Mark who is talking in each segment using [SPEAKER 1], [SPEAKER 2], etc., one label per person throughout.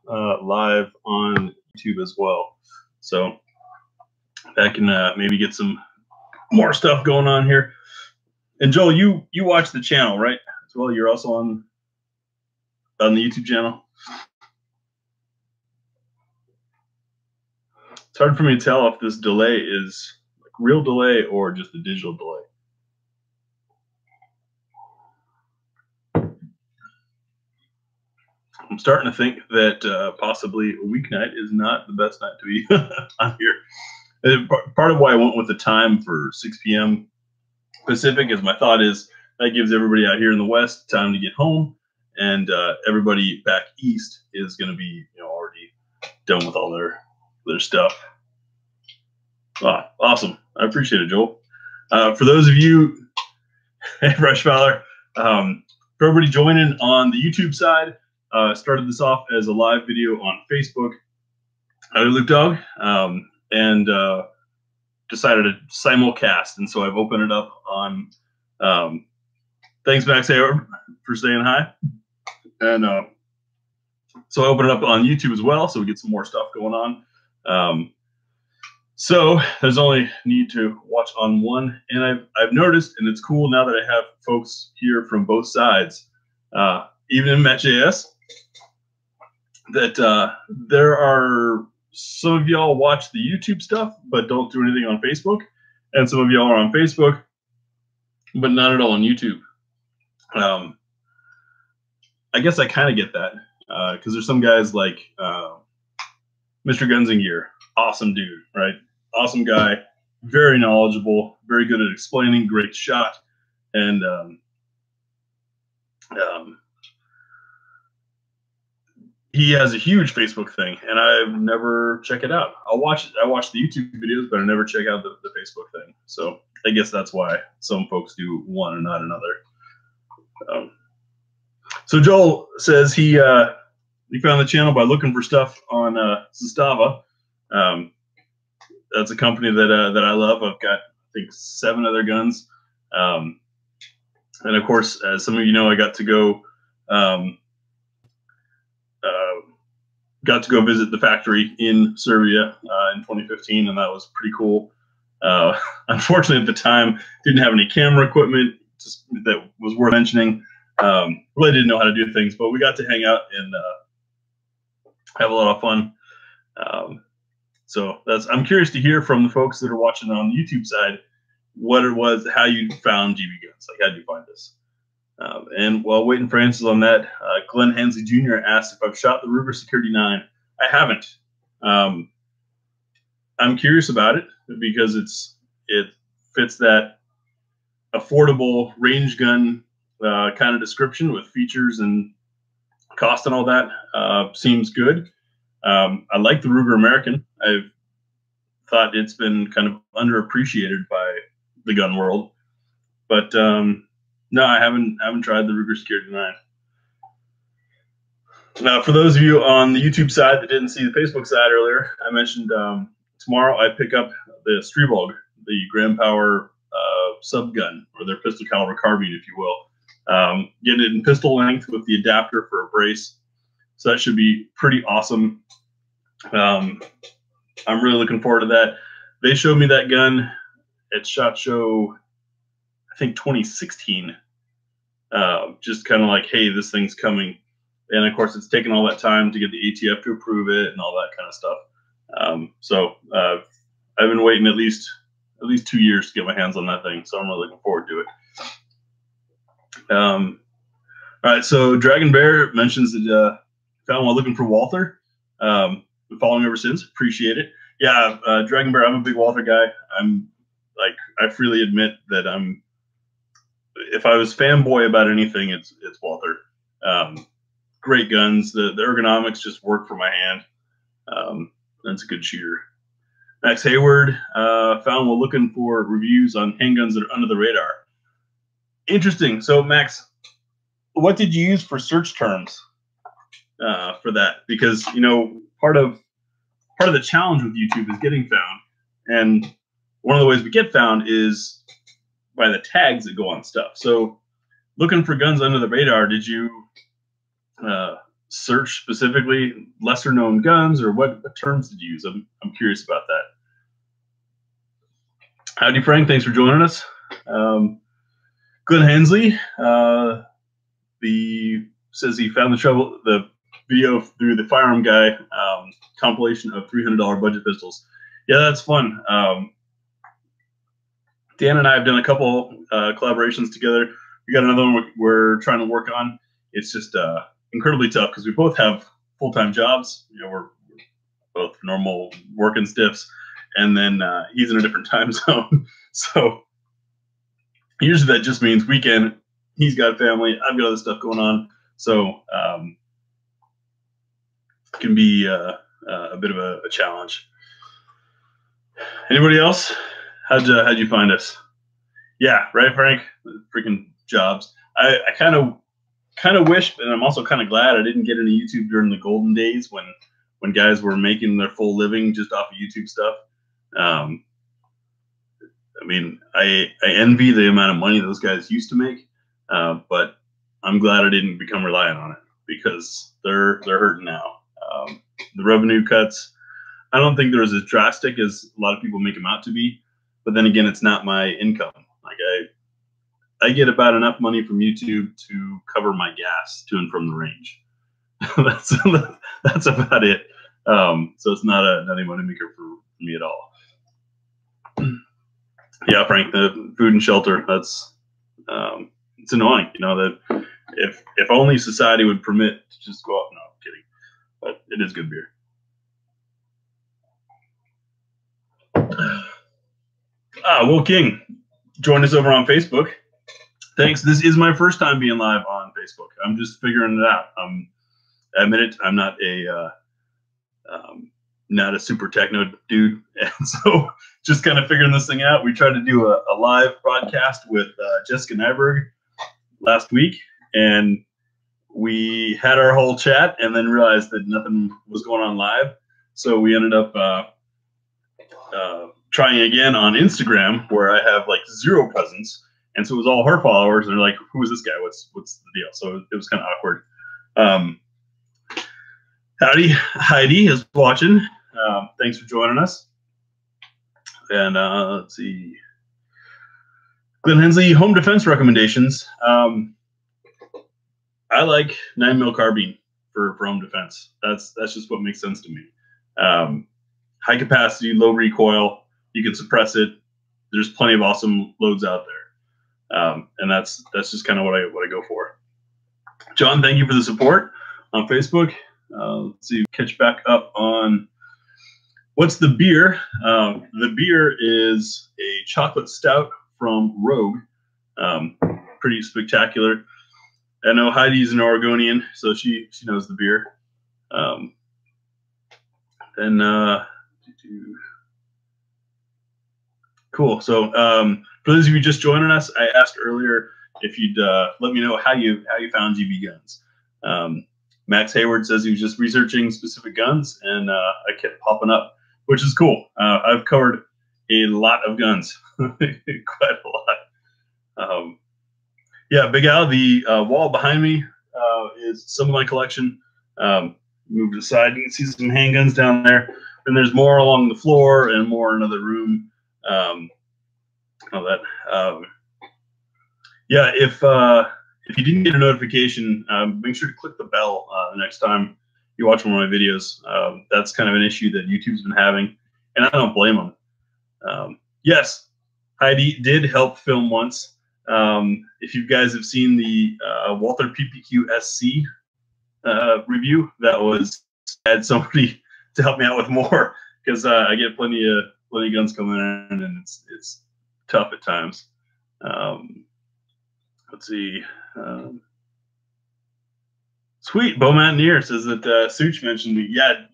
[SPEAKER 1] live on YouTube as well. So that can maybe get some more stuff going on here. And Joel, you watch the channel, right? As well, you're also on the YouTube channel. It's hard for me to tell if this delay is like real delay or just a digital delay. I'm starting to think that possibly a weeknight is not the best night to be on here. And part of why I went with the time for 6 p.m. Pacific is my thought is that gives everybody out here in the West time to get home, and everybody back east is going to be already done with all their stuff. Awesome. I appreciate it, Joel. For those of you, hey, Rush Fowler, for everybody joining on the YouTube side, started this off as a live video on Facebook. Howdy, Luke Dog. And decided to simulcast, and so I've opened it up on. Thanks, Max Hayward, for saying hi, and so I opened it up on YouTube as well, so we get some more stuff going on. So there's only need to watch on one, and I've noticed, and it's cool now that I have folks here from both sides, even in Met.js, that there are. Some of y'all watch the YouTube stuff, but don't do anything on Facebook. And some of y'all are on Facebook, but not at all on YouTube. I guess I kind of get that because there's some guys like Mr. Guns and Gear. Awesome dude, right? Awesome guy. Very knowledgeable. Very good at explaining. Great shot. And he has a huge Facebook thing, and I've never checked it out. I watch the YouTube videos, but I never check out the Facebook thing. So I guess that's why some folks do one and not another. So Joel says he found the channel by looking for stuff on Zastava. That's a company that I love. I've got, I think, 7 other guns. And of course, as some of you know, I got to go visit the factory in Serbia in 2015, and that was pretty cool. Unfortunately, at the time, didn't have any camera equipment that was worth mentioning. Really didn't know how to do things, but we got to hang out and have a lot of fun. So I'm curious to hear from the folks that are watching on the YouTube side what it was, how you found GB Guns. Like, how did you find this? And while waiting for answers on that, Glenn Hensley Jr. asked if I've shot the Ruger Security 9. I haven't. I'm curious about it because it fits that affordable range gun kind of description with features and cost and all that. Seems good. I like the Ruger American. I've thought it's been kind of underappreciated by the gun world, but no, I haven't tried the Ruger Security 9. Now, for those of you on the YouTube side that didn't see the Facebook side earlier, I mentioned tomorrow I pick up the Stribog, the Gram Power sub gun, or their pistol caliber carbine, if you will. Getting it in pistol length with the adapter for a brace, so that should be pretty awesome. I'm really looking forward to that. They showed me that gun at SHOT Show, I think 2016, just kind of like, hey, this thing's coming. And of course, it's taken all that time to get the ATF to approve it and all that kind of stuff. So I've been waiting at least 2 years to get my hands on that thing. So I'm really looking forward to it. All right, so Dragon Bear mentions that found while looking for Walther. Been following ever since. Appreciate it. Yeah, Dragon Bear, I'm a big Walther guy. I freely admit that if I was fanboy about anything, it's Walther. Great guns. The ergonomics just work for my hand. That's a good shooter. Max Hayward found while looking for reviews on handguns that are under the radar. Interesting. So Max, what did you use for search terms for that? Because part of the challenge with YouTube is getting found, and one of the ways we get found is by the tags that go on stuff. So looking for guns under the radar, did you search specifically lesser known guns, or what terms did you use? I'm curious about that. Howdy, Frank. Thanks for joining us. Glenn Hensley, says he found the video through the Firearm Guy compilation of $300 budget pistols. Yeah, that's fun. Dan and I have done a couple collaborations together. We got another one we're trying to work on. It's just incredibly tough because we both have full-time jobs. You know, we're both normal working stiffs, and then he's in a different time zone. So usually that just means weekend. He's got family. I've got other stuff going on. So it can be a bit of a challenge. Anybody else? How'd you find us? Yeah, right, Frank. Freaking jobs. I kind of wish, and I'm also kind of glad I didn't get into YouTube during the golden days when guys were making their full living just off of YouTube stuff. I mean, I envy the amount of money those guys used to make, but I'm glad I didn't become reliant on it because they're hurting now. The revenue cuts, I don't think they're as drastic as a lot of people make them out to be, but then again, it's not my income. Like I get about enough money from YouTube to cover my gas to and from the range. that's about it. So it's not a money maker for me at all. Yeah, Frank, the food and shelter, that's it's annoying, you know, that if only society would permit to just go out. No, I'm kidding. But it is good beer. Will King, join us over on Facebook. Thanks. This is my first time being live on Facebook. I'm just figuring it out. I admit it. I'm not a super techno dude, and so just kind of figuring this thing out. We tried to do a live broadcast with Jessica Nyberg last week, and we had our whole chat, and then realized that nothing was going on live. So we ended up trying again on Instagram, where I have like 0 presence. And so it was all her followers, and they're like, "Who is this guy? What's the deal?" So it was kind of awkward. Howdy, Heidi is watching. Thanks for joining us. And let's see, Glenn Hensley, home defense recommendations. I like 9mm carbine for home defense. That's just what makes sense to me. High capacity, low recoil. You can suppress it. There's plenty of awesome loads out there. And that's just kind of what I go for. John, thank you for the support on Facebook. Let's see, catch back up on what's the beer. The beer is a chocolate stout from Rogue. Pretty spectacular. I know Heidi's an Oregonian, so she knows the beer. Cool. So for those of you just joining us, I asked earlier if you'd let me know how you found GB Guns. Max Hayward says he was just researching specific guns, and I kept popping up, which is cool. I've covered a lot of guns, quite a lot. Yeah, Big Al, the wall behind me is some of my collection. Moved aside, you can see some handguns down there. And there's more along the floor and more in another room. Yeah, if you didn't get a notification, make sure to click the bell the next time you watch one of my videos. That's kind of an issue that YouTube's been having, and I don't blame them. Yes, Heidi did help film once. If you guys have seen the Walther PPQ SC review, that was had somebody to help me out with more, because I get plenty of guns coming in, and it's tough at times. Let's see. Sweet, Bo Mountaineer says that Such mentioned me. Yeah,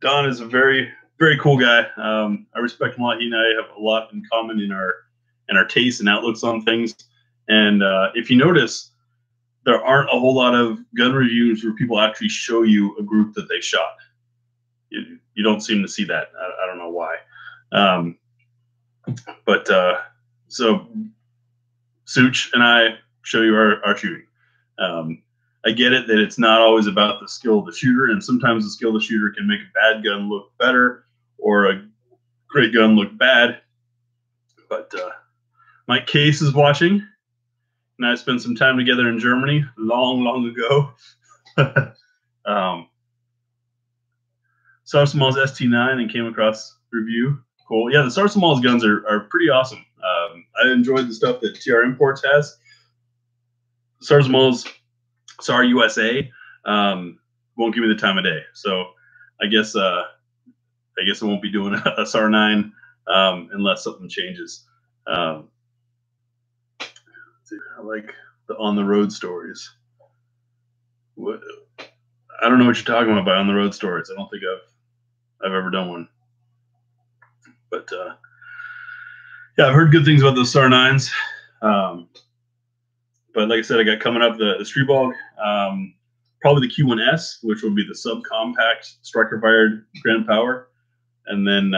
[SPEAKER 1] Don is a very, very cool guy. I respect him a lot. He and I have a lot in common in our tastes and outlooks on things. And if you notice, there aren't a whole lot of gun reviews where people actually show you a group that they shot. You don't seem to see that. I don't know why. So Such and I show you our shooting. I get it that it's not always about the skill of the shooter, and sometimes the skill of the shooter can make a bad gun look better or a great gun look bad. But Mike Case is watching, and I spent some time together in Germany long ago. Sarsamal's ST9 and came across review. Cool. Yeah, the Sarsamal's guns are pretty awesome. I enjoyed the stuff that TR Imports has. Sarsamal's SAR USA won't give me the time of day, so I guess I won't be doing a SAR 9 unless something changes. I like the on the road stories. What, I don't know what you're talking about by on the road stories. I don't think I've ever done one. But yeah, I've heard good things about those SAR 9s. But like I said, I got coming up the Strebog, probably the Q1S, which will be the subcompact striker-fired Grand Power. And then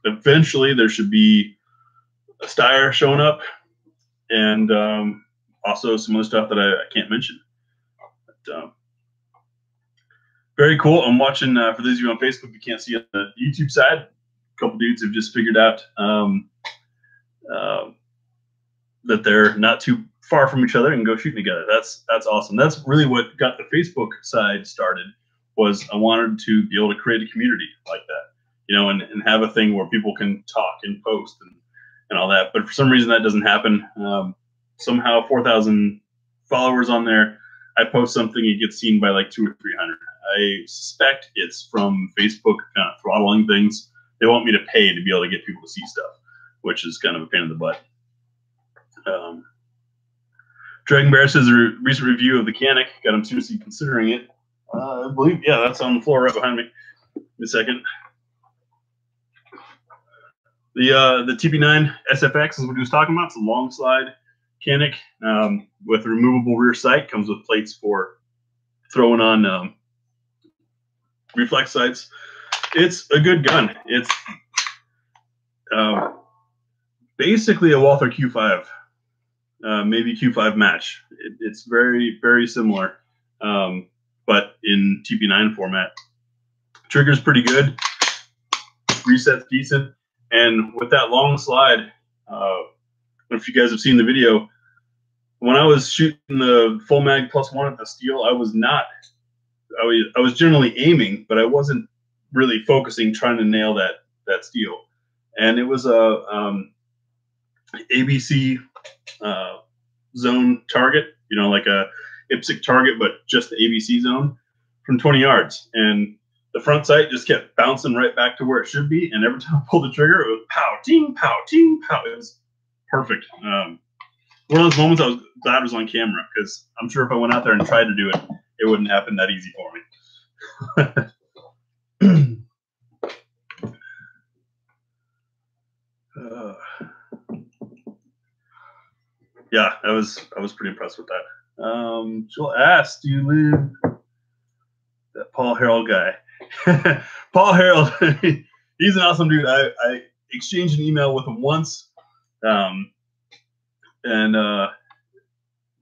[SPEAKER 1] eventually there should be a Steyr showing up, and also some other stuff that I can't mention. But, very cool. I'm watching, for those of you on Facebook, you can't see on the YouTube side, a couple dudes have just figured out that they're not too far from each other and go shooting together. That's awesome. That's really what got the Facebook side started, was I wanted to be able to create a community like that, you know, and have a thing where people can talk and post and all that. But for some reason that doesn't happen. Somehow 4,000 followers on there. I post something, it gets seen by like 200 or 300. I suspect it's from Facebook kind of throttling things. They want me to pay to be able to get people to see stuff, which is kind of a pain in the butt. Dragon Bear says a recent review of the Canik got him seriously considering it. I believe, yeah, that's on the floor right behind me. Give me a second. The TP9 SFX is what he was talking about. It's a long slide Canik with a removable rear sight. Comes with plates for throwing on reflex sights. It's a good gun. It's basically a Walther Q5. Maybe Q5 match. It's very similar, but in TP9 format. Trigger's pretty good. Reset's decent. And with that long slide, if you guys have seen the video, when I was shooting the full mag +1 at the steel, I was generally aiming, but I wasn't really focusing, trying to nail that steel. And it was a ABC zone target, you know, like a IPSC target, but just the ABC zone from 20 yards. And the front sight just kept bouncing right back to where it should be. And every time I pulled the trigger, it was pow, ting, pow, ting, pow. It was perfect. One of those moments I was glad it was on camera, because I'm sure if I went out there and tried to do it, it wouldn't happen that easy for me. Yeah, I was pretty impressed with that. She'll ask, do you live that Paul Harrell guy? Paul Harrell, he's an awesome dude. I exchanged an email with him once, and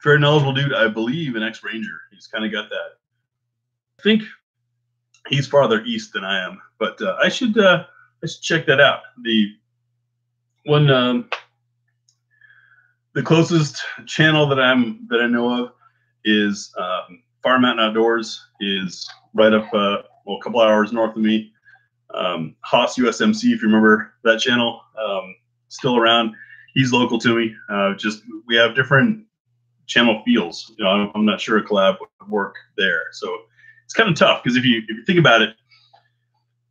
[SPEAKER 1] very knowledgeable dude. I believe an ex-Ranger. He's kind of got that. I think he's farther east than I am, but I should check that out. The closest channel that I know of is Fire Mountain Outdoors, is right up a couple hours north of me. Haas USMC, if you remember that channel, still around. He's local to me. Just we have different channel feels. You know, I'm not sure a collab would work there. So it's kind of tough, because if you think about it,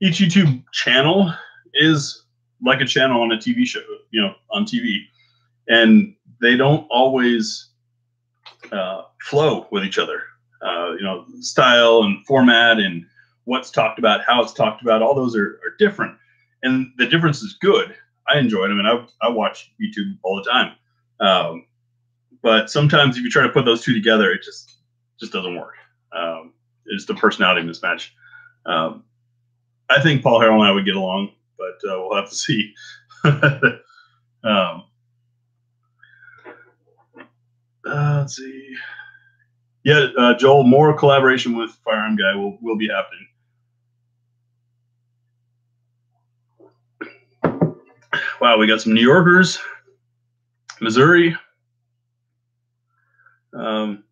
[SPEAKER 1] each YouTube channel is like a channel on a TV show, you know, on TV, and they don't always flow with each other. You know, style and format and what's talked about, how it's talked about, all those are different. And the difference is good. I enjoy it. I mean, I watch YouTube all the time. But sometimes if you try to put those two together, it just doesn't work. It's the personality mismatch. I think Paul Harrell and I would get along, but we'll have to see. Let's see. Yeah, Joel, more collaboration with Firearm Guy will be happening. Wow, we got some New Yorkers, Missouri. Bone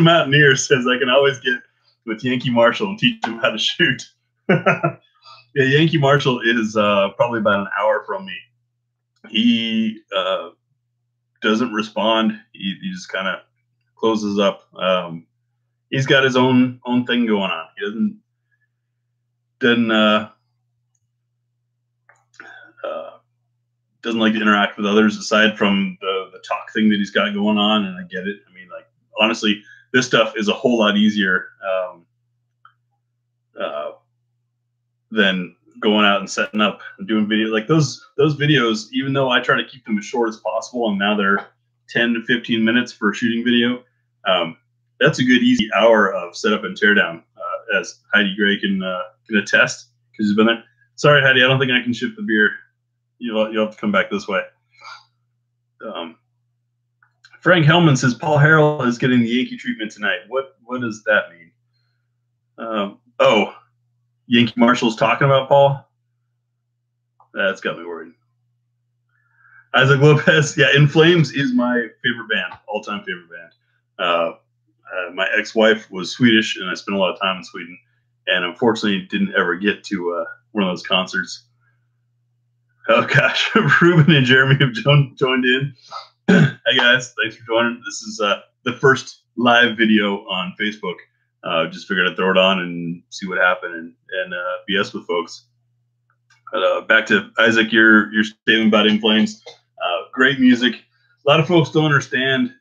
[SPEAKER 1] Mountaineer says I can always get with Yankee Marshall and teach him how to shoot. Yeah, Yankee Marshall is probably about an hour from me. He doesn't respond. He just kind of closes up. He's got his own thing going on. He doesn't like to interact with others aside from the talk thing that he's got going on. And I get it. I mean, like, honestly, this stuff is a whole lot easier than going out and setting up and doing video. Like those videos, even though I try to keep them as short as possible, and now they're 10 to 15 minutes for shooting video. That's a good easy hour of setup and teardown, as Heidi Gray can attest because she's been there. Sorry, Heidi, I don't think I can ship the beer. You'll have to come back this way. Frank Hellman says Paul Harrell is getting the Yankee treatment tonight. What does that mean? Oh, Yankee Marshall's talking about Paul? That's got me worried. Isaac Lopez, yeah, In Flames is my favorite band, all-time favorite band. My ex-wife was Swedish, and I spent a lot of time in Sweden, and unfortunately didn't ever get to one of those concerts. Oh gosh, Ruben and Jeremy have joined in. Hey guys, thanks for joining. This is the first live video on Facebook. Just figured I'd throw it on and see what happened and BS with folks. But back to Isaac, your statement about In Flames. Great music. A lot of folks don't understand.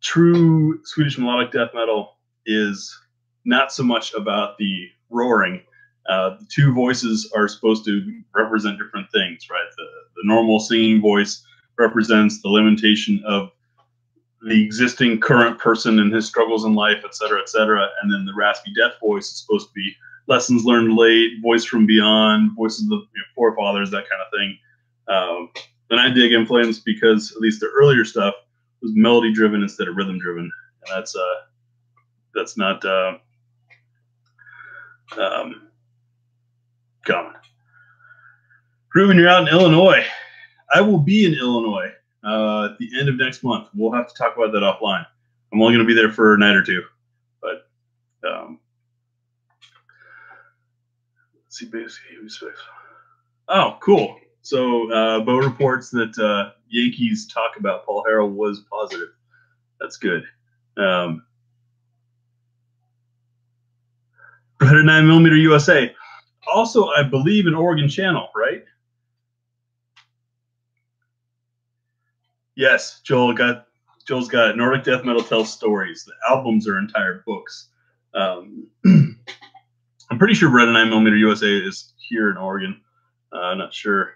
[SPEAKER 1] True Swedish melodic death metal is not so much about the roaring. The two voices are supposed to represent different things, right? The normal singing voice represents the limitation of the existing current person and his struggles in life, et cetera, and then the raspy death voice is supposed to be lessons learned late, voice from beyond, voices of the forefathers, that kind of thing. And I dig In Flames because at least the earlier stuff was melody driven instead of rhythm driven, and that's not common. Ruben, you're out in Illinois. I will be in Illinois at the end of next month. We'll have to talk about that offline. I'm only going to be there for a night or two, but let's see. Oh, cool. So Bo reports that Yankees talk about Paul Harrell was positive. That's good. Better 9mm USA. Also, I believe an Oregon channel, right? Yes, Joel's got it. Nordic Death Metal tells stories. The albums are entire books. I'm pretty sure Red 9mm USA is here in Oregon. I'm not sure.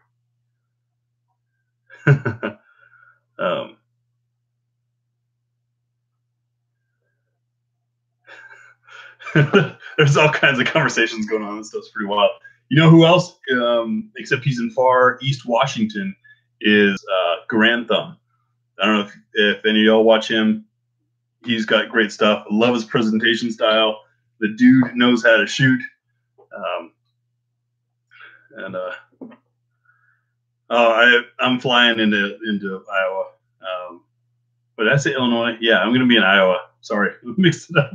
[SPEAKER 1] There's all kinds of conversations going on. This stuff's pretty wild. You know who else, except he's in far East Washington, is Grand Thumb. I don't know if any of y'all watch him. He's got great stuff. I love his presentation style. The dude knows how to shoot. I'm flying into Iowa. But I say Illinois. Yeah, I'm going to be in Iowa. Sorry, mixed it up.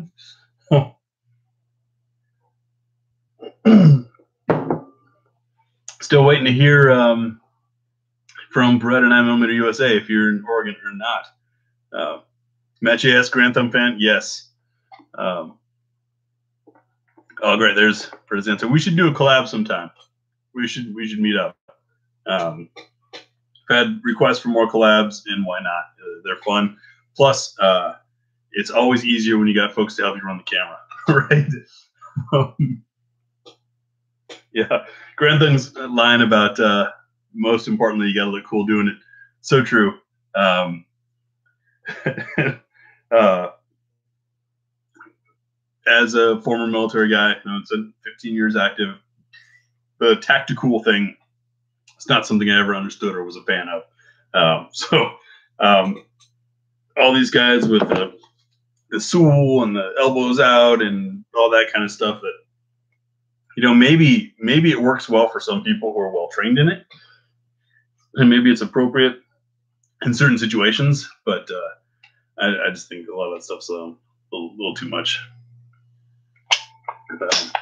[SPEAKER 1] Still waiting to hear from Brett and 9mm USA if you're in Oregon or not. Matt JS, Grand Thumb fan? Yes. Oh, great. There's Brett's answer. We should do a collab sometime. We should meet up. I've had requests for more collabs, and why not? They're fun. Plus, it's always easier when you got folks to help you run the camera, right? Yeah, Grand Thumb's line about most importantly, you got to look cool doing it. So true. As a former military guy, it's 15 years active. The tactical thing, it's not something I ever understood or was a fan of. all these guys with the stool and the elbows out and all that kind of stuff that, you know, maybe it works well for some people who are well trained in it, and maybe it's appropriate in certain situations, but I just think a lot of that stuff's a little too much. But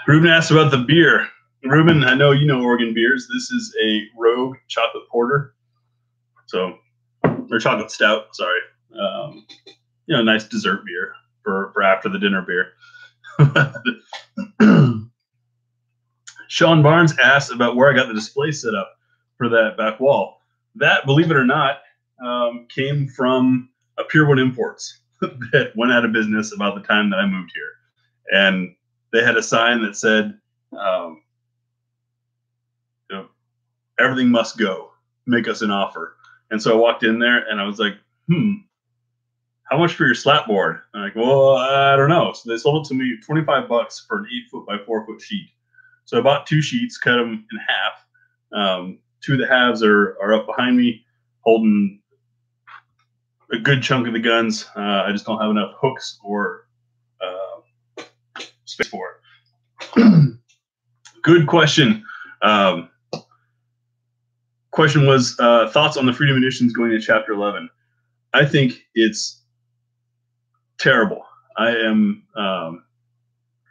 [SPEAKER 1] Ruben asked about the beer. Ruben, I know you know Oregon beers. This is a Rogue chocolate porter, or chocolate stout. Sorry, you know, nice dessert beer for after the dinner beer. Sean Barnes asked about where I got the display set up for that back wall. That, believe it or not, came from a Pier 1 Imports that went out of business about the time that I moved here. And they had a sign that said, you know, everything must go, make us an offer. And so I walked in there and I was like, how much for your slat board? I'm like, well, I don't know. So they sold it to me $25 for an 8-foot by 4-foot sheet. So I bought 2 sheets, cut them in half. 2 of the halves are up behind me, holding a good chunk of the guns. I just don't have enough hooks or space for it. Good question. Question was thoughts on the Freedom Munitions going to Chapter 11. I think it's terrible. I am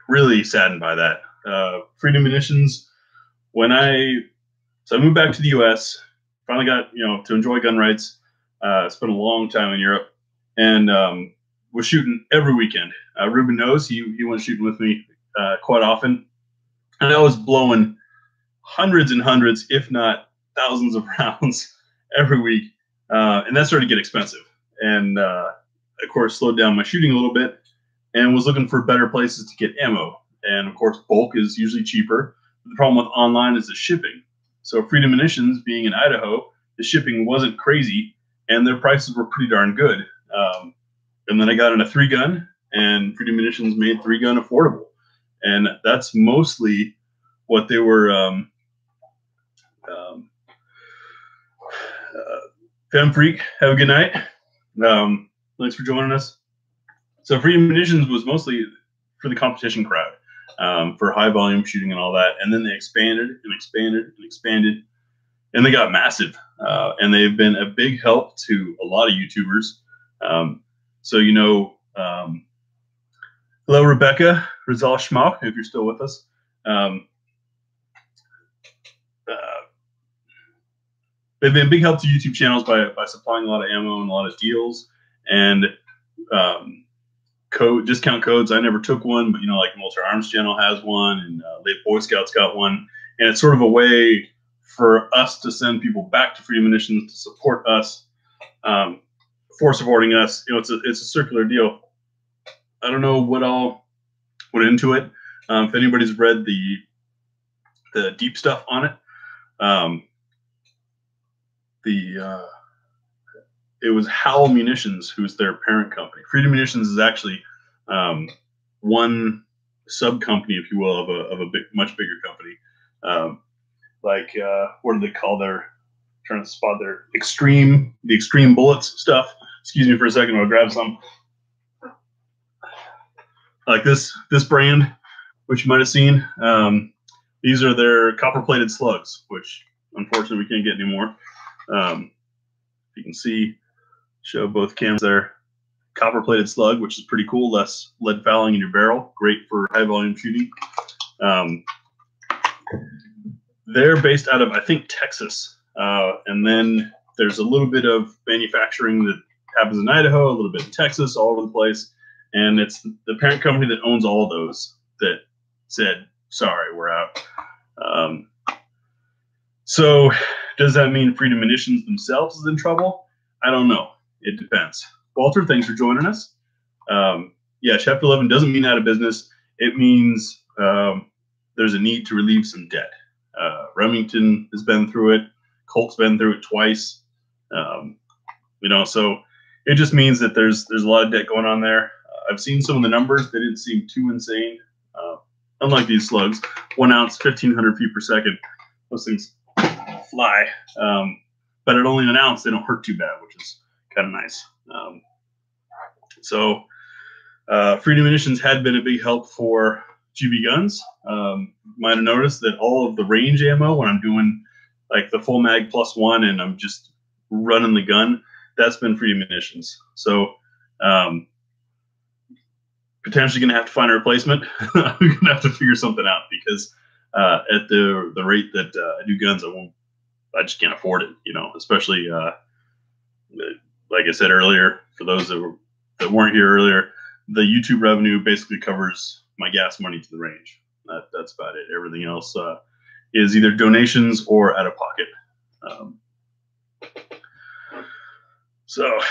[SPEAKER 1] really saddened by that. Freedom Munitions, so I moved back to the U.S., finally got, you know, to enjoy gun rights. Spent a long time in Europe, and was shooting every weekend. Ruben knows, he went shooting with me quite often, and I was blowing hundreds and hundreds, if not thousands of rounds every week, and that started to get expensive. And of course, slowed down my shooting a little bit, and was looking for better places to get ammo. And of course, bulk is usually cheaper. The problem with online is the shipping. So Freedom Munitions, being in Idaho, the shipping wasn't crazy, and their prices were pretty darn good. And then I got in a 3-gun, and Freedom Munitions made 3-gun affordable. And that's mostly what they were. Fem Freak, have a good night. Thanks for joining us. So Freedom Munitions was mostly for the competition crowd, for high volume shooting and all that. And then they expanded and expanded and expanded, and they got massive. And they've been a big help to a lot of YouTubers. So, you know, hello, Rebecca Rizal Schmalk, if you're still with us. They've been a big help to YouTube channels by supplying a lot of ammo and a lot of deals and discount codes. I never took one, but, you know, like Multi Arms channel has one, and Late Boy Scouts got one. And it's sort of a way for us to send people back to Freedom Munitions to support us, for supporting us. You know, it's a circular deal. I don't know what all went into it. If anybody's read the deep stuff on it, it was Howell Munitions, who's their parent company. Freedom Munitions is actually one sub company, if you will, of a much bigger company. What do they call trying to spot the extreme bullets stuff. Excuse me for a second, I'll grab some. Like this brand, which you might have seen. These are their copper-plated slugs, which unfortunately we can't get anymore. You can see, show both cameras there. Copper-plated slug, which is pretty cool. Less lead fouling in your barrel. Great for high-volume shooting. They're based out of, I think, Texas. And then there's a little bit of manufacturing that happens in Idaho, a little bit in Texas, all over the place. And it's the parent company that owns all of those that said, sorry, we're out. So does that mean Freedom Munitions themselves is in trouble? I don't know. It depends. Walter, thanks for joining us. Yeah, Chapter 11 doesn't mean out of business. It means there's a need to relieve some debt. Remington has been through it. Colt's been through it twice. You know, so it just means that there's a lot of debt going on there. I've seen some of the numbers. They didn't seem too insane. Unlike these slugs, 1 ounce, 1,500 feet per second. Those things fly. But but at only an ounce, they don't hurt too bad, which is kind of nice. So Freedom Munitions had been a big help for GB guns. Might have noticed that all of the range ammo, when I'm doing like the full mag +1 and I'm just running the gun, that's been Freedom Munitions. So potentially going to have to find a replacement. I'm going to have to figure something out because at the rate that I do guns, I just can't afford it, you know, especially like I said earlier, for those that weren't here earlier, the YouTube revenue basically covers my gas money to the range. That's about it. Everything else is either donations or out of pocket. So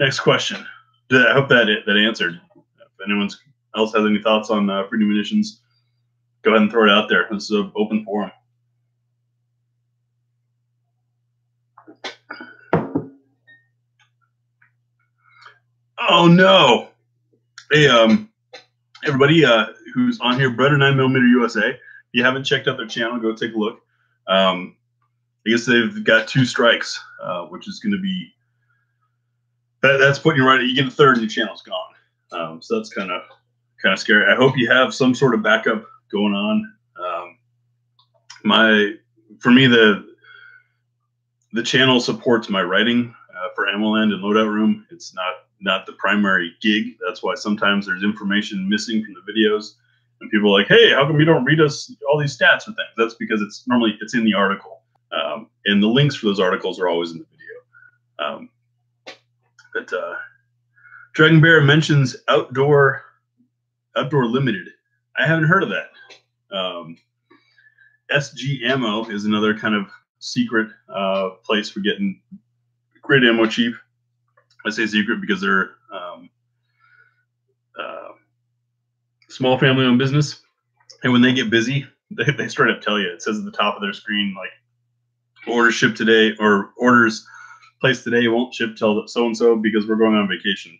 [SPEAKER 1] next question. I hope that answered. If anyone else has any thoughts on Freedom Munitions, go ahead and throw it out there. This is an open forum. Oh no! Hey, everybody who's on here, Brother 9mm USA. If you haven't checked out their channel, go take a look. I guess they've got 2 strikes, which is going to be that's putting you right. You get a third, and your channel's gone. So that's kind of scary. I hope you have some sort of backup going on. For me, the channel supports my writing for AmmoLand and Loadout Room. It's not the primary gig. That's why sometimes there's information missing from the videos, and people are like, "Hey, how come you don't read us all these stats or things?" That's because it's in the article, and the links for those articles are always in the video. But Dragon Bear mentions Outdoor Limited. I haven't heard of that. SG Ammo is another kind of secret place for getting great ammo cheap. I say secret because they're small family-owned business, and when they get busy, they straight up tell you. It says at the top of their screen, like, orders shipped today, or orders placed today won't ship till so and so because we're going on vacation.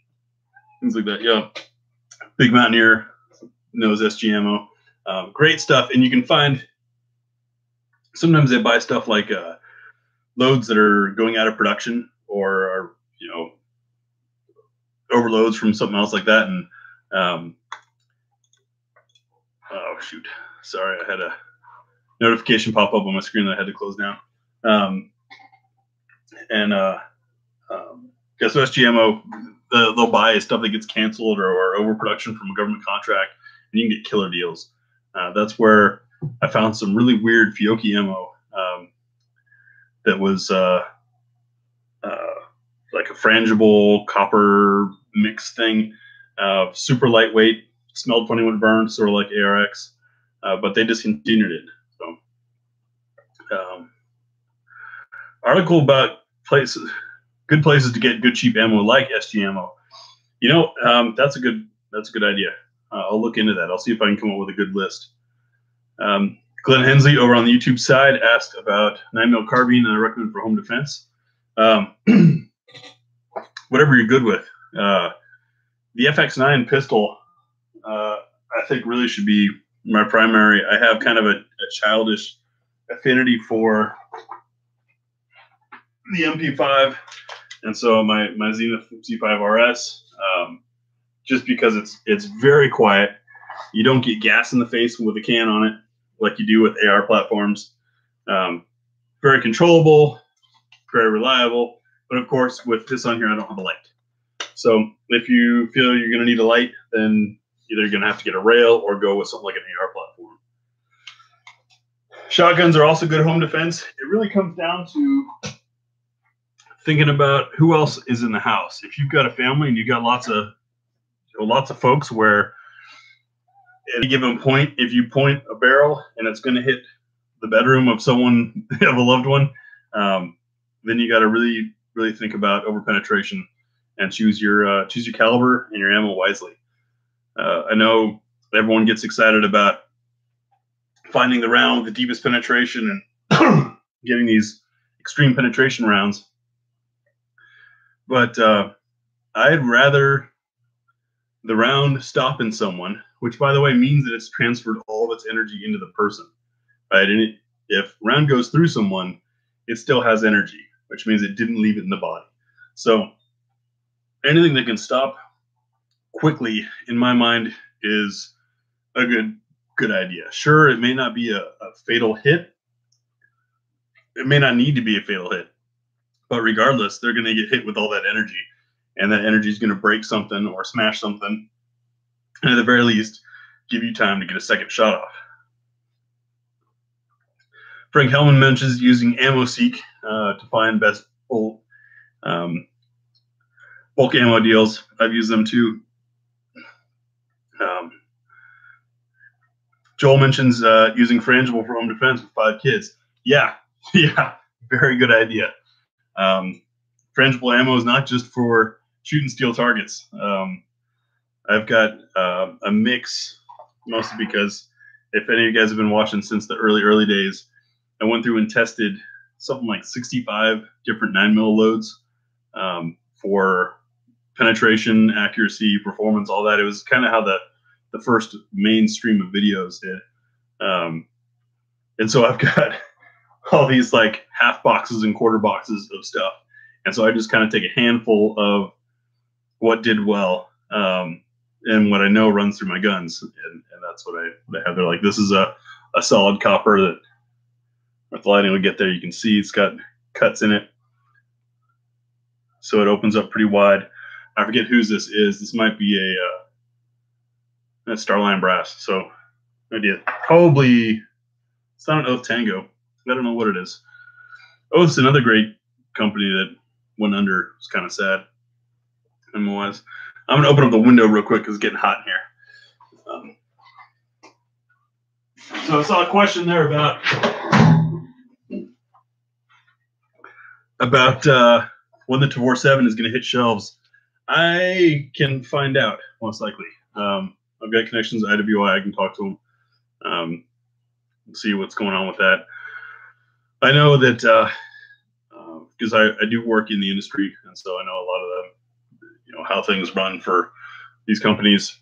[SPEAKER 1] Things like that. Yeah, Big Mountaineer knows SG Ammo. Great stuff, and you can find. Sometimes they buy stuff like loads that are going out of production, or are, you know, overloads from something else like that. And oh shoot, sorry, I had a notification pop up on my screen that I had to close down. So SG Ammo, they'll buy stuff that gets canceled or overproduction from a government contract, and you can get killer deals. That's where I found some really weird Fiocchi ammo that was like a frangible copper mix thing, super lightweight, smelled funny when burned, sort of like ARX, but they discontinued it. So, article about good places to get good cheap ammo like SG Ammo. You know, that's a good idea. I'll look into that. I'll see if I can come up with a good list. Glenn Hensley over on the YouTube side asked about 9mm carbine and I recommend for home defense. Whatever you're good with. The FX9 pistol, I think really should be my primary. I have kind of a childish affinity for the MP5, and so my Zenith C5 RS, just because it's very quiet. You don't get gas in the face with a can on it like you do with AR platforms. Very controllable, very reliable. But of course, with this on here, I don't have a light. So if you feel you're going to need a light, then either you're going to have to get a rail or go with something like an AR platform. Shotguns are also good home defense. It really comes down to thinking about who else is in the house. If you've got a family and you've got lots of folks where at any given point, if you point a barrel and it's going to hit the bedroom of someone, of a loved one, then you got to really think about overpenetration and choose your caliber and your ammo wisely. I know everyone gets excited about finding the round with the deepest penetration and getting these extreme penetration rounds, but I'd rather the round stop in someone, which by the way means that it's transferred all of its energy into the person, right? And if round goes through someone, it still has energy. which means it didn't leave it in the body. So anything that can stop quickly, in my mind, is a good idea. Sure, it may not be a fatal hit. It may not need to be a fatal hit. But regardless, they're going to get hit with all that energy. And that energy is going to break something or smash something. And at the very least, give you time to get a second shot off. Frank Hellman mentions using AmmoSeek to find best bulk ammo deals. I've used them too. Joel mentions using frangible for home defense with 5 kids. Yeah, very good idea. Frangible ammo is not just for shooting steel targets. I've got a mix, mostly because if any of you guys have been watching since the early days, I went through and tested something like 65 different 9mm loads for penetration, accuracy, performance, all that. It was kind of how the first mainstream of videos did. And so I've got all these like half boxes and quarter boxes of stuff. And so I just kind of take a handful of what did well and what I know runs through my guns. And that's what I have. They're like, this is a solid copper that if the lighting would get there, you can see it's got cuts in it. So it opens up pretty wide. I forget whose this is. This might be a Starline Brass. So no idea. Probably, it's not an Oath Tango. I don't know what it is. Oath's another great company that went under. It's kind of sad. I'm going to open up the window real quick because it's getting hot in here. So I saw a question there about when the Tavor 7 is going to hit shelves. I can find out, most likely. I've got connections to IWI. I can talk to them, see what's going on with that. I know that because I do work in the industry, and so I know a lot of them, how things run for these companies.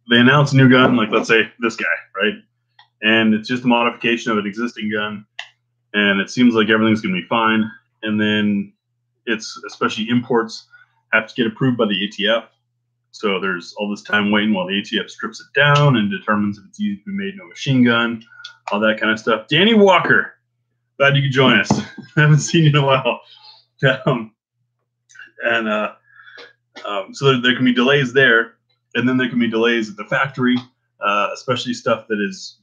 [SPEAKER 1] They announce a new gun, like let's say this guy, right? And it's just a modification of an existing gun, and it seems like everything's going to be fine. And then it's, especially imports, have to get approved by the ATF. So there's all this time waiting while the ATF strips it down and determines if it's easy to be made into a machine gun, all that kind of stuff. Danny Walker, glad you could join us. I haven't seen you in a while. So there can be delays there, and then there can be delays at the factory, especially stuff that is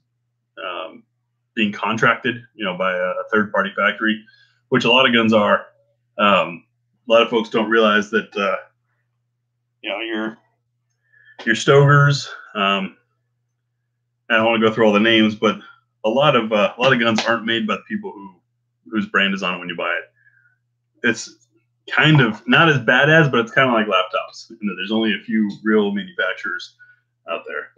[SPEAKER 1] being contracted, by a third-party factory, which a lot of guns are. A lot of folks don't realize that, your Stogers. I don't want to go through all the names, but a lot of guns aren't made by the people whose brand is on it when you buy it. It's kind of not as bad as, but it's kind of like laptops. There's only a few real manufacturers out there.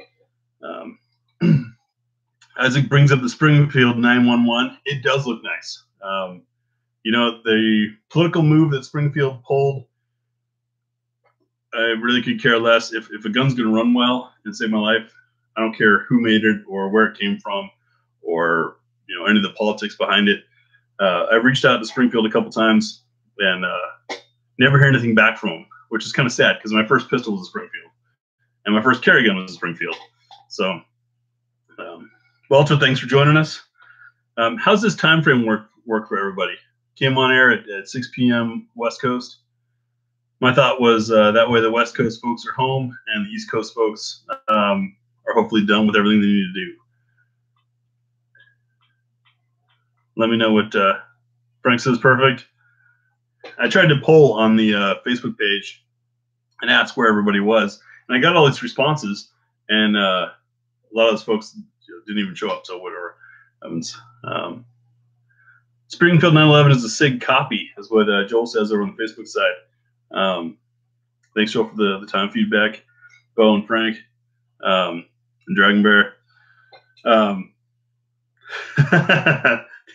[SPEAKER 1] Isaac brings up the Springfield 911. It does look nice. The political move that Springfield pulled, I really could care less. If a gun's going to run well and save my life, I don't care who made it or where it came from or any of the politics behind it. I've reached out to Springfield a couple times and never hear anything back from them, which is kind of sad because my first pistol was a Springfield and my first carry gun was a Springfield. So, Walter, thanks for joining us. How's this time frame work for everybody? Came on air at 6 p.m. West Coast. My thought was that way the West Coast folks are home and the East Coast folks are hopefully done with everything they need to do. Let me know what Frank says. Perfect. I tried to poll on the Facebook page and ask where everybody was, and I got all these responses, and a lot of those folks didn't even show up, so whatever happens. Springfield 911 is a SIG copy, is what Joel says over on the Facebook side. Thanks, Joel, for the time feedback. Bo and Frank and Dragon Bear.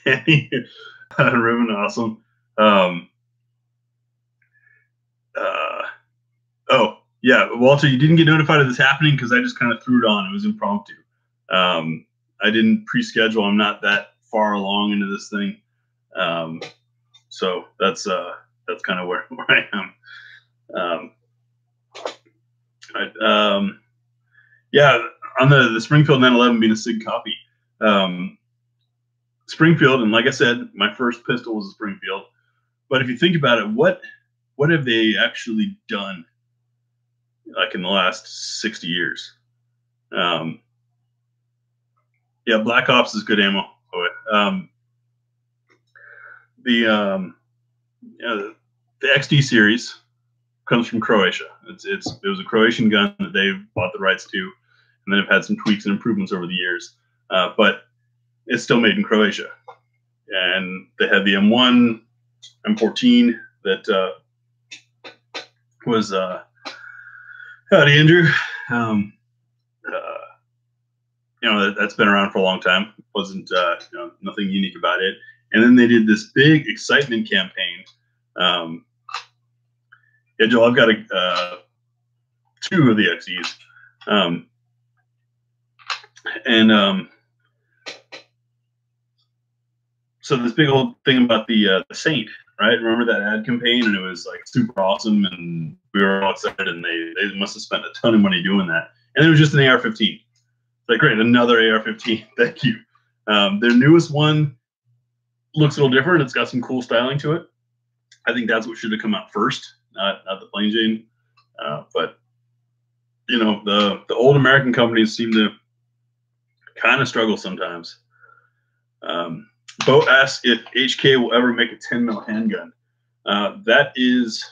[SPEAKER 1] Danny, Ruben, awesome. Oh, yeah, Walter, you didn't get notified of this happening because I just kind of threw it on. It was impromptu. I didn't pre-schedule. I'm not that far along into this thing. So that's kind of where I am. Yeah, on the Springfield 911 being a SIG copy. Springfield, and like I said, my first pistol was a Springfield. But if you think about it, what have they actually done like in the last 60 years? Yeah, Black Ops is good ammo. The XD series comes from Croatia. It was a Croatian gun that they bought the rights to, and then have had some tweaks and improvements over the years. But it's still made in Croatia. And they had the M1, M14 that was howdy, Andrew. That's been around for a long time. Wasn't nothing unique about it. And then they did this big excitement campaign. Yeah, Joel, I've got two of the XEs. So this big old thing about the Saint, right? Remember that ad campaign? And it was like super awesome, and we were all excited, and they must have spent a ton of money doing that. And it was just an AR-15. Like, great, another AR-15. Thank you. Their newest one looks a little different. It's got some cool styling to it. I think that's what should have come out first, not the Plain Jane. But the old American companies seem to kind of struggle sometimes. Bo asks if HK will ever make a 10 mil handgun. That is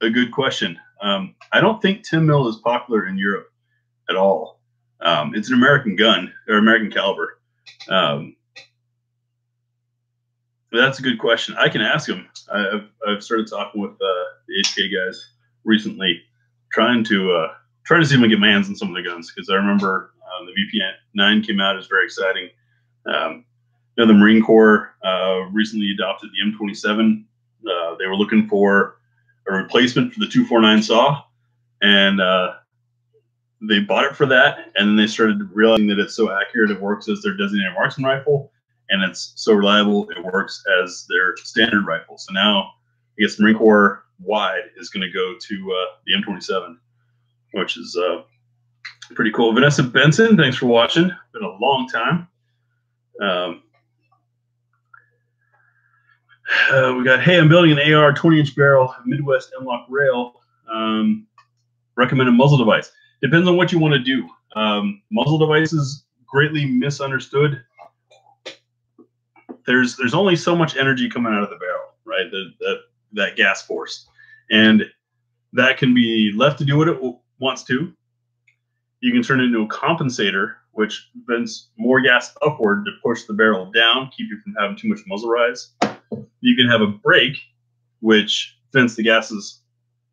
[SPEAKER 1] a good question. I don't think 10 mil is popular in Europe at all. It's an American gun, or American caliber. That's a good question. I can ask him. I've started talking with the HK guys recently, trying to see if I can get my hands on some of the guns, because I remember the VP9 came out. It was very exciting. The Marine Corps recently adopted the M27. They were looking for a replacement for the 249 saw, and they bought it for that. And then they started realizing that it's so accurate, it works as their designated marksman rifle, and it's so reliable, it works as their standard rifle. So now, I guess Marine Corps wide is going to go to the M27, which is pretty cool. Vanessa Benson, thanks for watching. Been a long time. We got, hey, I'm building an AR 20-inch barrel, Midwest M-LOK rail. Recommended muzzle device. Depends on what you want to do. Muzzle devices, greatly misunderstood. There's only so much energy coming out of the barrel, right? That gas force. And that can be left to do what it wants to. You can turn it into a compensator, which vents more gas upward to push the barrel down, keep you from having too much muzzle rise. You can have a brake, which vents the gases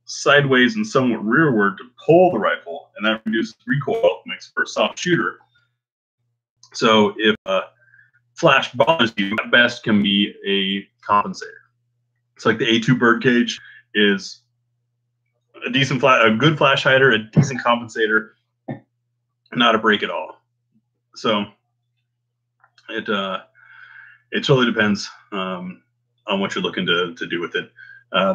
[SPEAKER 1] sideways and somewhat rearward to pull the rifle, and that reduces recoil, makes for a soft shooter. So if flash bothers you, at best can be a compensator. It's like the A2 birdcage is a good flash hider, a decent compensator, not a brake at all. So it totally depends on what you're looking to do with it.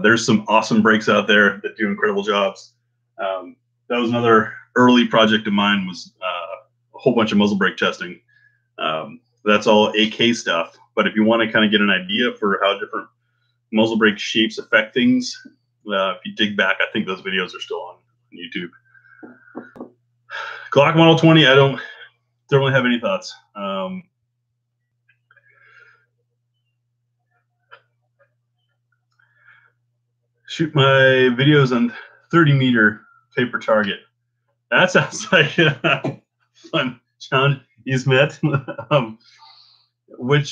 [SPEAKER 1] There's some awesome brakes out there that do incredible jobs. That was another early project of mine, was a whole bunch of muzzle brake testing. That's all AK stuff. But if you want to kind of get an idea for how different muzzle brake shapes affect things, if you dig back, I think those videos are still on YouTube. Glock Model 20, I don't really have any thoughts. Shoot my videos on 30-meter paper target. That sounds like a fun challenge, Ismet. Which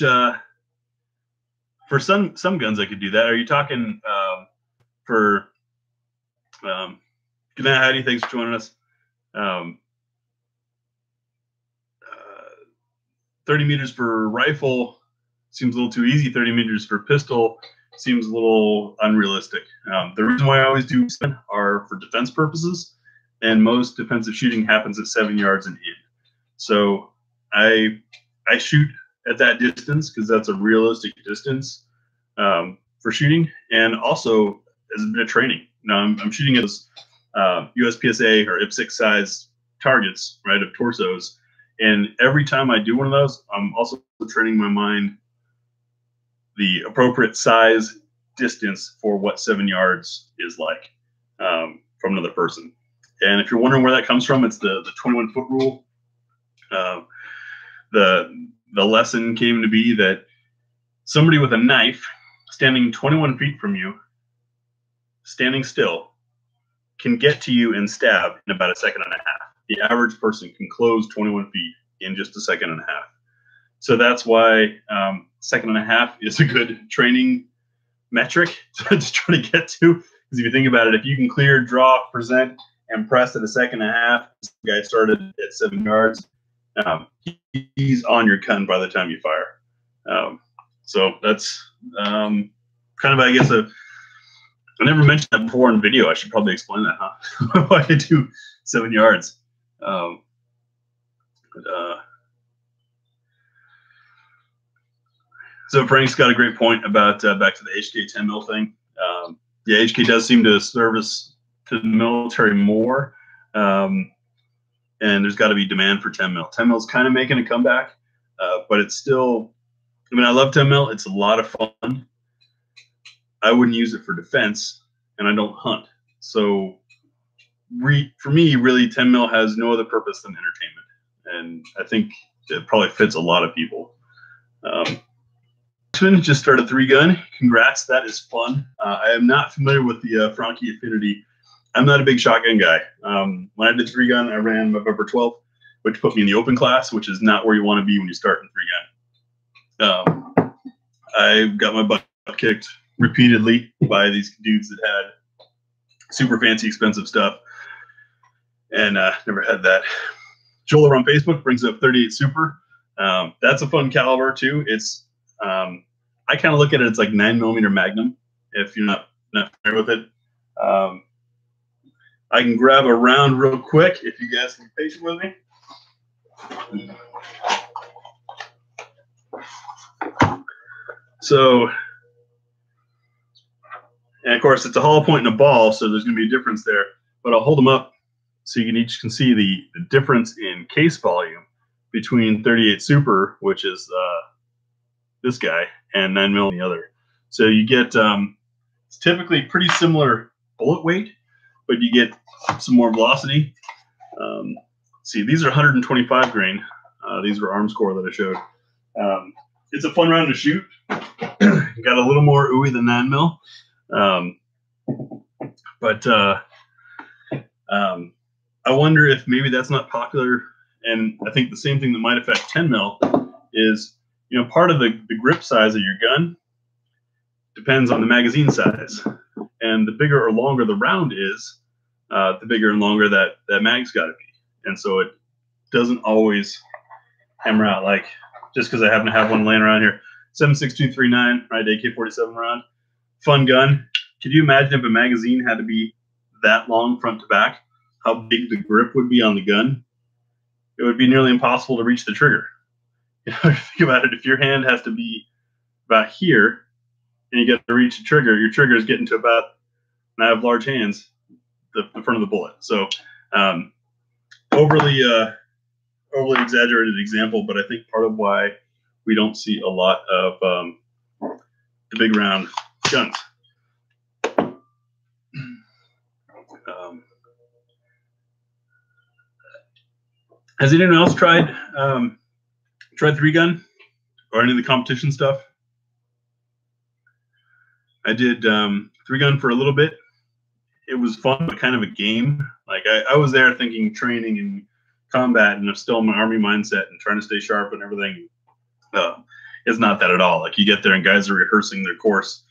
[SPEAKER 1] for some guns I could do that. Are you talking for good night, Heidi, thanks for joining us. 30 meters for rifle seems a little too easy. 30 meters for pistol seems a little unrealistic. The reason why I always do are for defense purposes, and most defensive shooting happens at 7 yards and in. So I shoot at that distance because that's a realistic distance for for shooting, and also as a bit of training. Now I'm shooting at those USPSA or IPSC size targets, right, of torsos. And every time I do one of those, I'm also training my mind the appropriate size distance for what 7 yards is like from another person. And if you're wondering where that comes from, it's the 21-foot rule. The lesson came to be that somebody with a knife standing 21 feet from you, standing still, can get to you and stab in about a second and a half. The average person can close 21 feet in just a second and a half. So that's why second and a half is a good training metric to try to get to. Because if you think about it, if you can clear, draw, present, and press at a second and a half, this guy started at 7 yards, he's on your gun by the time you fire. So that's kind of, I guess, I never mentioned that before in video. I should probably explain that, huh? Why I do 7 yards. So Frank's got a great point about back to the HK 10 mil thing. Yeah, HK does seem to service to the military more, and there's got to be demand for 10 mil. 10 mil is kind of making a comeback, but it's still. I mean, I love 10 mil. It's a lot of fun. I wouldn't use it for defense, and I don't hunt. So for me, really, 10 mil has no other purpose than entertainment, and I think it probably fits a lot of people. Just started 3-gun. Congrats, that is fun. I am not familiar with the Franchi Affinity. I'm not a big shotgun guy. When I did 3-gun, I ran November 12th, which put me in the open class, which is not where you want to be when you start in 3-gun. I got my butt kicked repeatedly by these dudes that had super fancy, expensive stuff, and never had that. Joel on Facebook brings up 38 Super. That's a fun caliber too. It's I kind of look at it, it's like 9mm Magnum, if you're not familiar with it. I can grab a round real quick if you guys can be patient with me. So, and of course, it's a hollow point and a ball, so there's going to be a difference there. But I'll hold them up so you can see the difference in case volume between 38 Super, which is this guy, and 9mm the other. So you get it's typically pretty similar bullet weight, but you get some more velocity. See, these are 125 grain. These were Armscore that I showed. It's a fun round to shoot. Got a little more ooey than 9mm. But I wonder if maybe that's not popular. And I think the same thing that might affect 10mm is, you know, part of the grip size of your gun depends on the magazine size. And the bigger or longer the round is, the bigger and longer that mag's got to be. And so it doesn't always hammer out, like, just because I happen to have one laying around here. 7.6239, right, AK-47 round. Fun gun. Could you imagine if a magazine had to be that long front to back, how big the grip would be on the gun? It would be nearly impossible to reach the trigger. You know, think about it. If your hand has to be about here and you get to reach the trigger, your trigger is getting to about, and I have large hands, the front of the bullet. So overly exaggerated example, but I think part of why we don't see a lot of the big round guns. Has anyone else tried 3-gun or any of the competition stuff? I did 3-gun for a little bit. It was fun, but kind of a game. Like I was there thinking training and combat, and I'm still in my Army mindset and trying to stay sharp and everything. It's not that at all. Like you get there and guys are rehearsing their course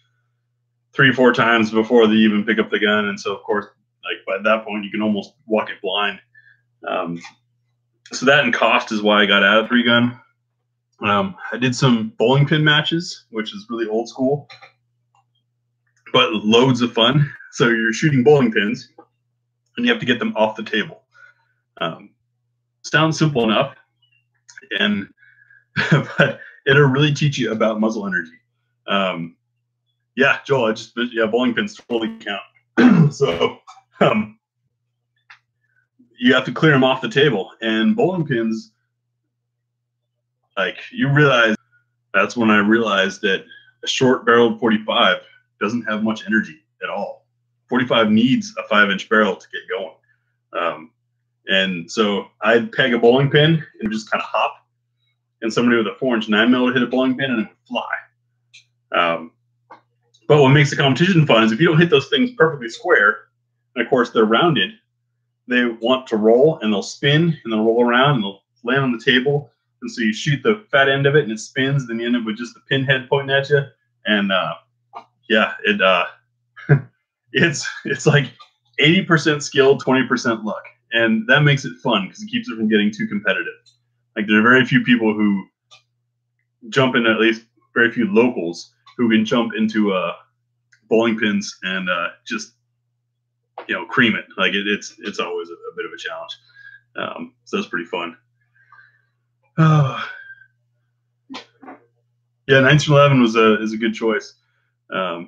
[SPEAKER 1] 3-4 times before they even pick up the gun, and so of course, like by that point, you can almost walk it blind. So that and cost is why I got out of 3-gun. I did some bowling pin matches, which is really old school, but loads of fun. So you're shooting bowling pins, and you have to get them off the table. Sounds simple enough, and but it'll really teach you about muzzle energy. Yeah, Joel, bowling pins totally count. So you have to clear them off the table. And bowling pins, like, you realize, that's when I realized that a short-barreled 45 doesn't have much energy at all. 45 needs a 5-inch barrel to get going. And so I'd peg a bowling pin and just kind of hop, and somebody with a 4-inch 9mm would hit a bowling pin and it would fly. But what makes the competition fun is if you don't hit those things perfectly square, and of course they're rounded, they want to roll, and they'll spin, and they'll roll around, and they'll land on the table. And so you shoot the fat end of it, and it spins, and then you end up with just the pinhead pointing at you. And yeah, it's like 80% skill, 20% luck. And that makes it fun because it keeps it from getting too competitive. Like, there are very few people who jump in, at least very few locals who can jump into bowling pins and just, cream it. Like, it's always a bit of a challenge. So it's pretty fun. Yeah, 1911 is a good choice. All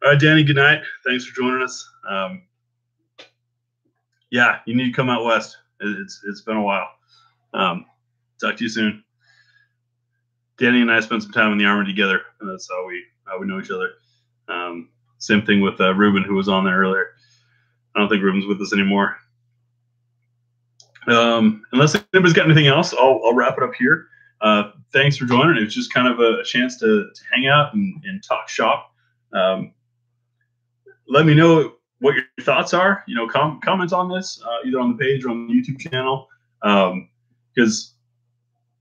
[SPEAKER 1] right, Danny, good night. Thanks for joining us. Yeah, you need to come out west. It's been a while. Talk to you soon. Danny and I spent some time in the Army together, and that's how we know each other. Same thing with Ruben, who was on there earlier. I don't think Ruben's with us anymore. Unless anybody's got anything else, I'll wrap it up here. Thanks for joining. It was just kind of a chance to hang out and talk shop. Let me know what your thoughts are. Comment on this either on the page or on the YouTube channel, because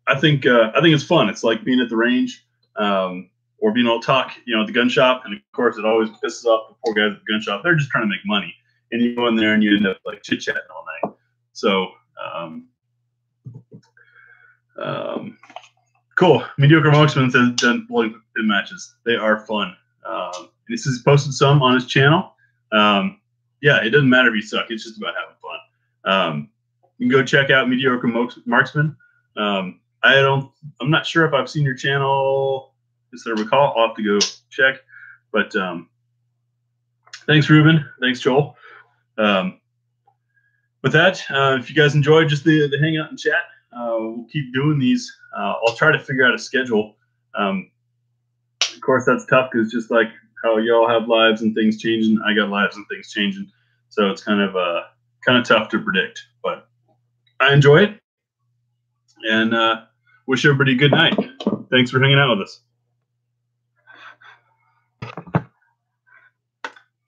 [SPEAKER 1] I think it's fun. It's like being at the range, or being able to talk, at the gun shop. And of course, it always pisses off the poor guys at the gun shop. They're just trying to make money, and you go in there and you end up like chit chatting all night. So cool. Mediocre Marksman has done bowling pin matches. They are fun. This has posted some on his channel. Yeah, it doesn't matter if you suck. It's just about having fun. You can go check out Mediocre Marksman. I'm not sure if I've seen your channel, as I recall. I'll have to go check. But thanks, Ruben. Thanks, Joel. With that, if you guys enjoyed just the hangout and chat, we'll keep doing these. I'll try to figure out a schedule. Of course, that's tough because just like how y'all have lives and things changing, I got lives and things changing. So it's kind of tough to predict. But I enjoy it, and wish everybody a good night. Thanks for hanging out with us.